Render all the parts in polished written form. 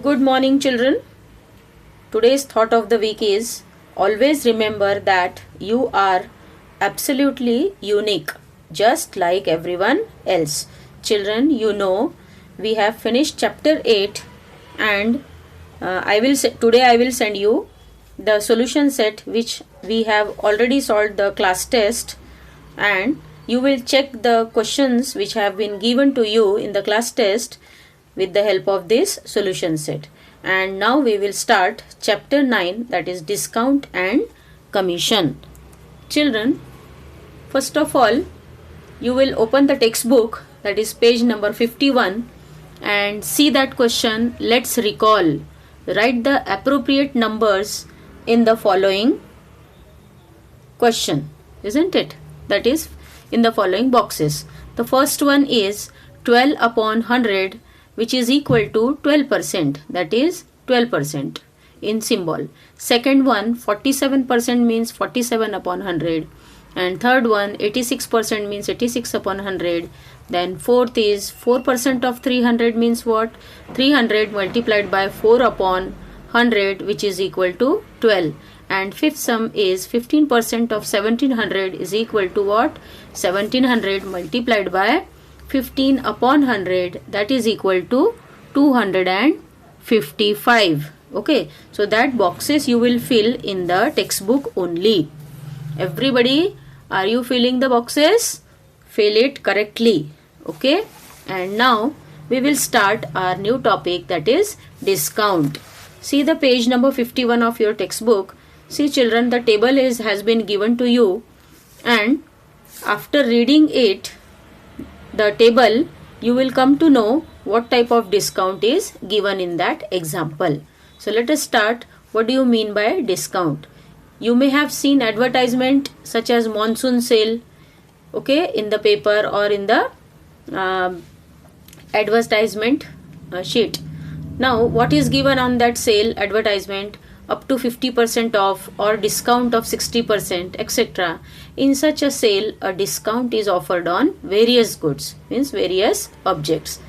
Good morning, children. Today's thought of the week is always remember that you are absolutely unique, just like everyone else. Children, you know we have finished chapter 8 and today I will send you the solution set which we have already solved the class test, and you will check the questions which have been given to you in the class test with the help of this solution set. And now we will start chapter 9, that is discount and commission. Children, first of all you will open the textbook, that is page number 51, and see that question. Let's recall. Write the appropriate numbers in the following question, isn't it? That is in the following boxes. The first one is 12 upon 100, which is equal to 12%, that is 12% in symbol. Second one, 47% means 47 upon 100. And third one, 86% means 86 upon 100. Then fourth is 4% of 300 means what? 300 multiplied by 4 upon 100, which is equal to 12. And fifth sum is 15% of 1700 is equal to what? 1700 multiplied by 15 upon 100, that is equal to 255. Okay, so that boxes you will fill in the textbook only. Everybody, are you filling the boxes? Fill it correctly. Okay, and now we will start our new topic, that is discount. See the page number 51 of your textbook. See children, the table has been given to you, and after reading it, the table, you will come to know what type of discount is given in that example. So let us start. What do you mean by discount? You may have seen advertisement such as monsoon sale, okay, in the paper or in the advertisement sheet. Now what is given on that sale advertisement? Up to 50% off or discount of 60%, etc. In such a sale, a discount is offered on various goods, means various objects.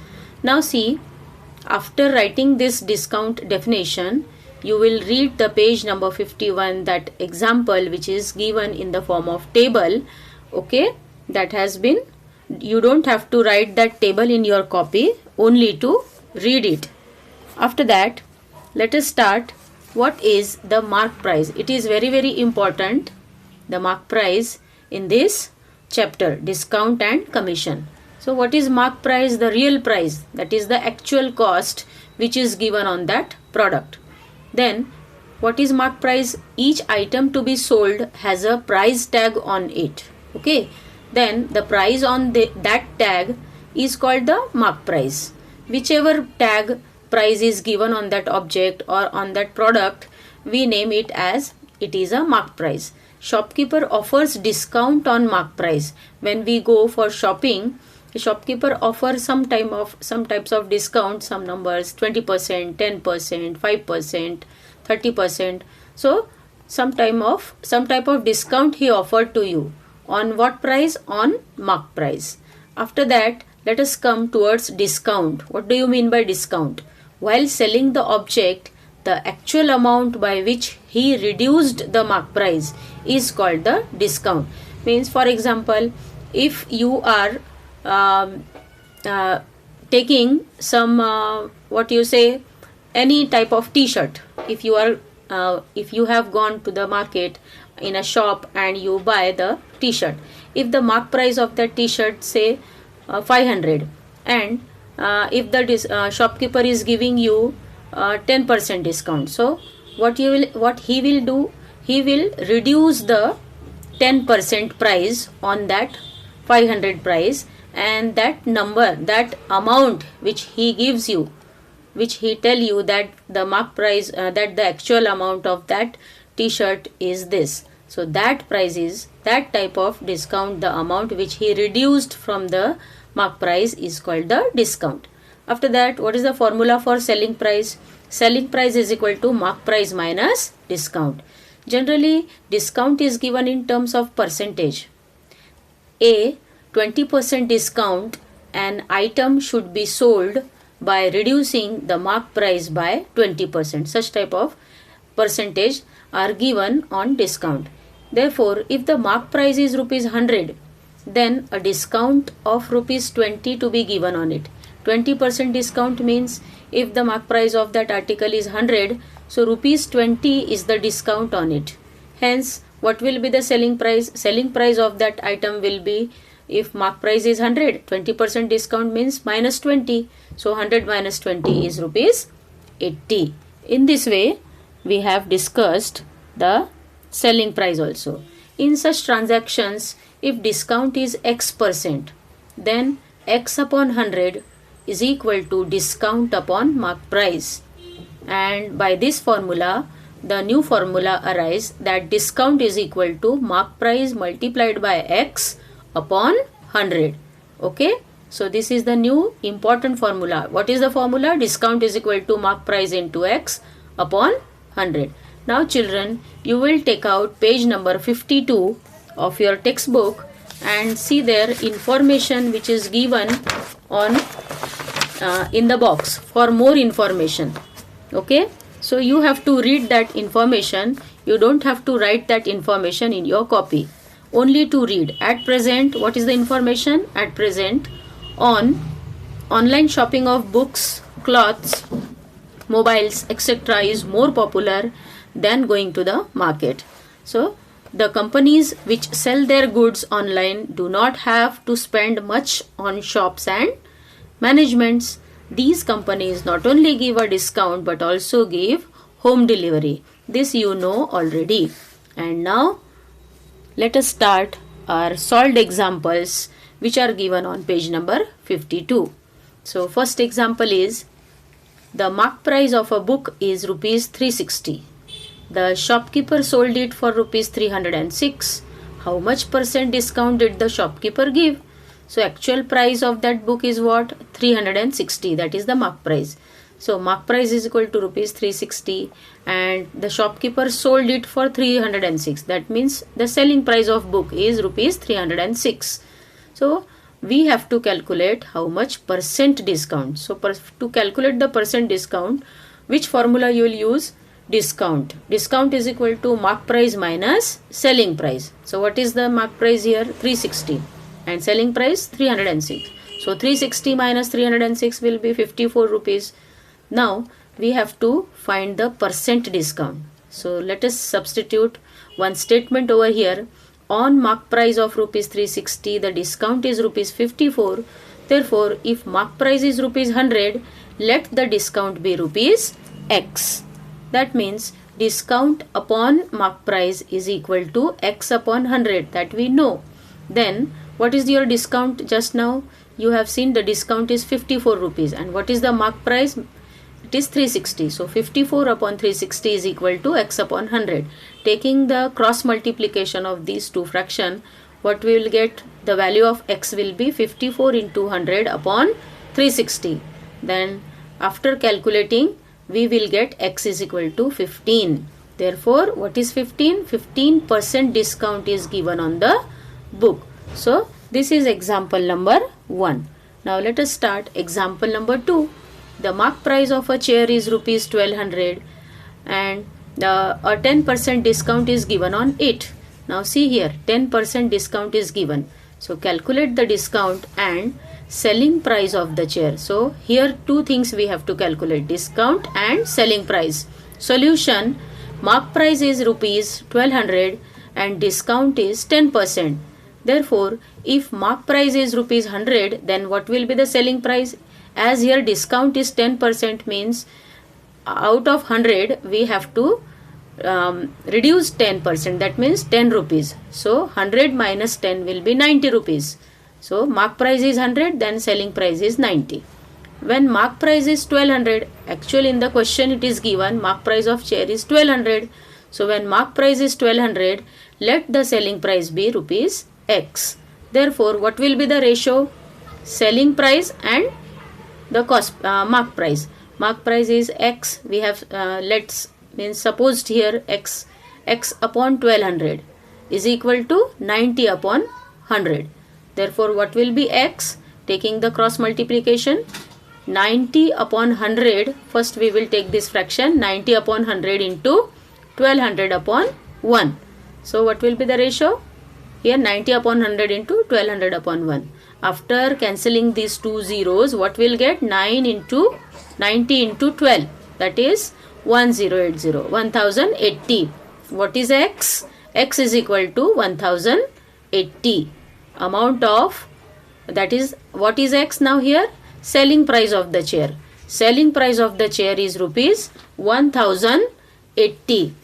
Now see, after writing this discount definition, you will read the page number 51, that example which is given in the form of table. Okay, that has been, you don't have to write that table in your copy, only to read it. After that, let us start. What is the mark price? It is very important, the mark price in this chapter, discount and commission. So what is mark price? The real price, that is the actual cost which is given on that product. Then what is mark price? Each item to be sold has a price tag on it. Okay, then the price on that tag is called the mark price. Whichever tag price is given on that object or on that product, we name it as it is a mark price. Shopkeeper offers discount on mark price. When we go for shopping, the shopkeeper offers some types of discount, some numbers, 20%, 10%, 5%, 30%. So some type of discount he offered to you. On what price? On mark price. After that, let us come towards discount. What do you mean by discount? While selling the object, the actual amount by which he reduced the mark price is called the discount. Means, for example, if you are taking some any type of t-shirt, if you have gone to the market in a shop and you buy the t-shirt, if the mark price of that t-shirt say 500, and if the shopkeeper is giving you 10% discount, so what he will do, he will reduce the 10% price on that 500 price, and that number, that amount which he gives you, which he tell you that the mark price, that the actual amount of that t-shirt is this. So that price is, that type of discount, the amount which he reduced from the mark price is called the discount. After that, what is the formula for selling price? Selling price is equal to mark price minus discount. Generally, discount is given in terms of percentage. A 20% discount, an item should be sold by reducing the mark price by 20%. Such type of percentage are given on discount. Therefore, if the mark price is rupees 100, then a discount of rupees 20 to be given on it. 20% discount means if the mark price of that article is 100, so rupees 20 is the discount on it. Hence, what will be the selling price? Selling price of that item will be, if mark price is 100, 20% discount means minus 20. So 100 minus 20 is rupees 80. In this way, we have discussed the selling price also. In such transactions, if discount is X%, then X upon 100 is equal to discount upon mark price. And by this formula, the new formula arises that discount is equal to mark price multiplied by X upon 100. Okay. So this is the new important formula. What is the formula? Discount is equal to mark price into X upon 100. Now children, you will take out page number 52 of your textbook and see there information which is given on in the box for more information. Okay. So you have to read that information. You don't have to write that information in your copy. Only to read. At present, what is the information? At present, on online shopping of books, clothes, mobiles, etc. is more popular than going to the market. So the companies which sell their goods online do not have to spend much on shops and managements. These companies not only give a discount but also give home delivery. This you know already. And now let us start our solved examples which are given on page number 52. So first example is, the mark price of a book is rupees 360. The shopkeeper sold it for rupees 306. How much percent discount did the shopkeeper give? So actual price of that book is what? 360. That is the mark price. So mark price is equal to rupees 360 and the shopkeeper sold it for 306. That means the selling price of book is rupees 306. So we have to calculate how much percent discount. So to calculate the percent discount, which formula you will use? Discount. Discount is equal to mark price minus selling price. So what is the mark price here? 360 and selling price 306. So 360 minus 306 will be 54 rupees. Now we have to find the percent discount. So let us substitute one statement over here. On mark price of rupees 360, the discount is rupees 54. Therefore, if mark price is rupees 100, let the discount be rupees X. That means discount upon mark price is equal to X upon 100. That we know. Then what is your discount just now? You have seen the discount is 54 rupees. And what is the mark price? It is 360. So 54 upon 360 is equal to X upon 100. Taking the cross multiplication of these two fractions, what we will get? The value of X will be 54 into 100 upon 360. Then after calculating, we will get X is equal to 15. Therefore, what is 15? 15% discount is given on the book. So this is example number 1. Now let us start example number 2. The mark price of a chair is rupees 1200 and a 10% discount is given on it. Now see here, 10% discount is given. So calculate the discount and selling price of the chair. So here two things we have to calculate, discount and selling price. Solution, mark price is rupees 1200 and discount is 10%. Therefore, if mark price is rupees 100, then what will be the selling price? As here discount is 10% means out of 100 we have to reduce 10%. That means 10 rupees. So 100 minus 10 will be 90 rupees. So mark price is 100, then selling price is 90. When mark price is 1200, actually in the question it is given mark price of chair is 1200. So when mark price is 1200, let the selling price be rupees X. Therefore, what will be the ratio? Selling price and the cost mark price. Mark price is X. We have supposed here X upon 1200 is equal to 90 upon 100. Therefore, what will be X? Taking the cross multiplication, 90 upon 100, first we will take this fraction 90 upon 100 into 1200 upon 1. So what will be the ratio? Here 90 upon 100 into 1200 upon 1. After cancelling these two zeros, what will get? 9 into 90 into 12, that is 1080, 1080. What is x? X is equal to 1080. Amount of, that is, what is x now here? Selling price of the chair. Selling price of the chair is rupees 1080.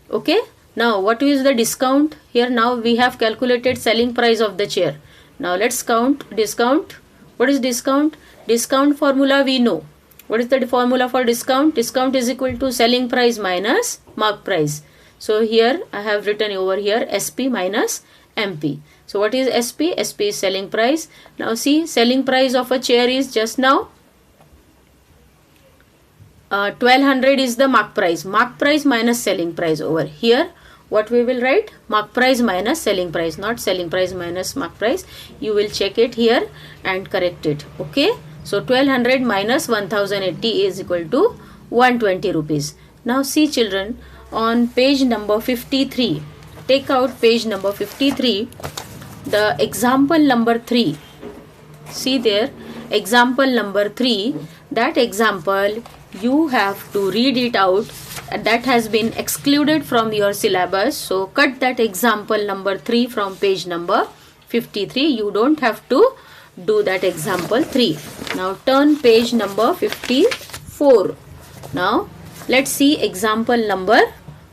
Okay. Now what is the discount? Here now we have calculated selling price of the chair. Now let's count discount. What is discount? Discount formula we know. What is the formula for discount? Discount is equal to selling price minus mark price. So here I have written over here SP minus MP. So what is SP? SP is selling price. Now see, selling price of a chair is just now 1200 is the mark price. Mark price minus selling price. Over here what we will write? Mark price minus selling price, not selling price minus mark price. You will check it here and correct it. Okay. So 1200 minus 1080 is equal to 120 rupees. Now see children, on page number 53, take out page number 53, the example number 3. See there, example number 3, that example you have to read it out, and that has been excluded from your syllabus. So cut that example number 3 from page number 53. You don't have to do that example 3. Now turn page number 54. Now let's see example number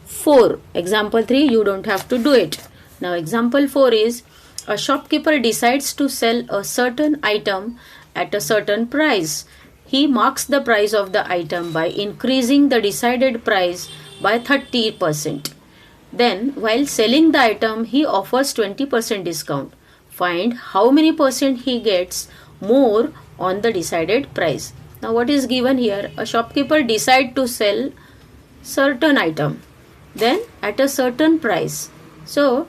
4. Example 3 you don't have to do it. Now example 4 is, a shopkeeper decides to sell a certain item at a certain price. He marks the price of the item by increasing the decided price by 30%. Then while selling the item he offers 20% discount. Find how many percent he gets more on the decided price. Now what is given here? A shopkeeper decides to sell certain item, then at a certain price. So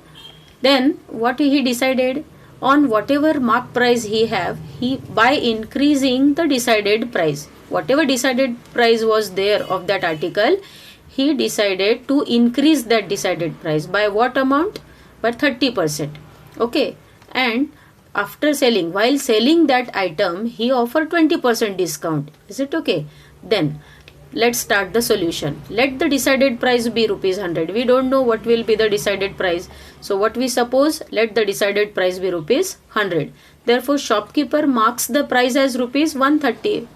then what he decided? On whatever mark price he have, he by increasing the decided price, whatever decided price was there of that article, he decided to increase that decided price by what amount? By 30%. Okay. And after selling, while selling that item, he offered 20% discount. Is it okay? Then let's start the solution. Let the decided price be rupees 100. We don't know what will be the decided price. So what we suppose? Let the decided price be rupees 100. Therefore shopkeeper marks the price as rupees 130.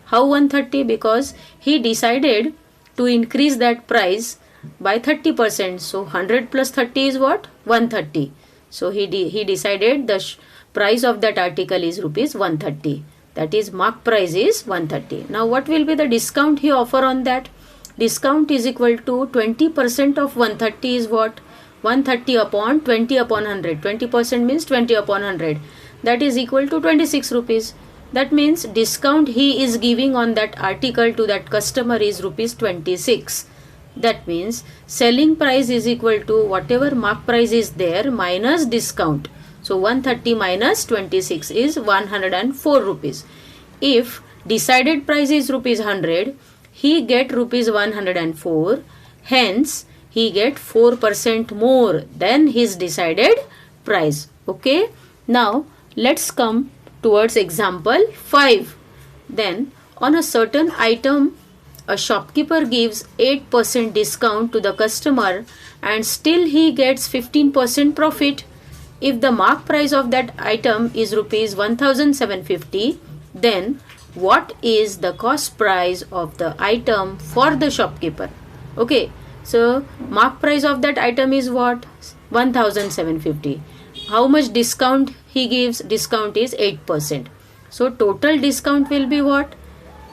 How 130? Because he decided to increase that price by 30%. So 100 plus 30 is what? 130. So he decided the price of that article is rupees 130. That is, mark price is 130. Now what will be the discount he offer on that? Discount is equal to 20% of 130 is what? 130 upon 20 upon 100. 20% means 20 upon 100. That is equal to 26 rupees. That means discount he is giving on that article to that customer is rupees 26. That means selling price is equal to whatever mark price is there minus discount. So 130 minus 26 is 104 rupees. If decided price is rupees 100, he get rupees 104. Hence, he get 4% more than his decided price. Okay. Now, let's come towards example 5. Then, on a certain item, a shopkeeper gives 8% discount to the customer and still he gets 15% profit. If the mark price of that item is rupees 1750, then what is the cost price of the item for the shopkeeper? Okay, so mark price of that item is what? 1750. How much discount he gives? Discount is 8%. So total discount will be what?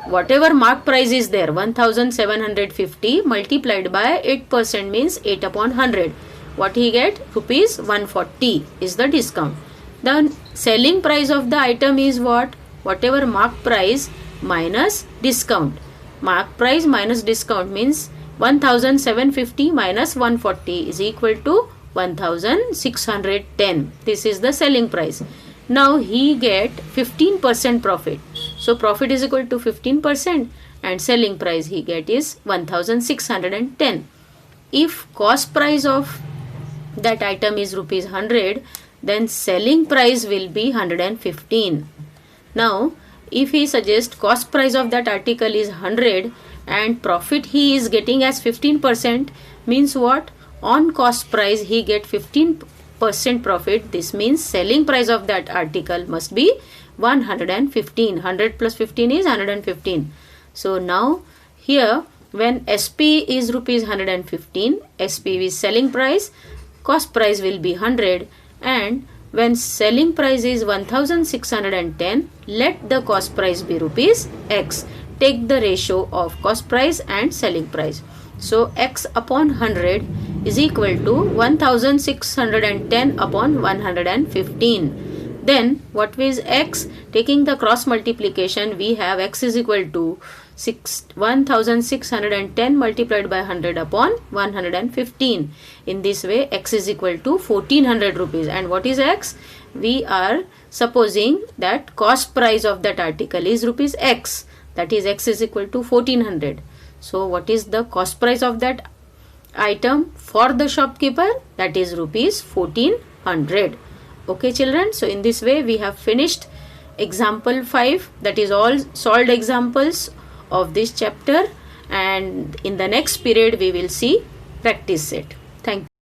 Whatever mark price is there, 1750 multiplied by 8% means 8 upon 100. What he get? Rupees 140 is the discount. The selling price of the item is what? Whatever mark price minus discount. Mark price minus discount means 1750 minus 140 is equal to 1610. This is the selling price. Now he get 15% profit. So profit is equal to 15% and selling price he get is 1610. If cost price of that item is rupees 100, then selling price will be 115. Now if he suggests cost price of that article is 100 and profit he is getting as 15%, means what? On cost price he get 15% profit. This means selling price of that article must be 115. 100 plus 15 is 115. So now here when SP is rupees 115, SP is selling price, cost price will be 100, and when selling price is 1610, let the cost price be rupees X. Take the ratio of cost price and selling price. So X upon 100 is equal to 1610 upon 115. Then what is X? Taking the cross multiplication, we have X is equal to 1610 multiplied by 100 upon 115. In this way X is equal to 1400 rupees. And what is X? We are supposing that cost price of that article is rupees X. That is X is equal to 1400. So what is the cost price of that item for the shopkeeper? That is rupees 1400. Okay children, so in this way we have finished example 5. That is all solved examples of this chapter, and in the next period we will see practice set. Thank you.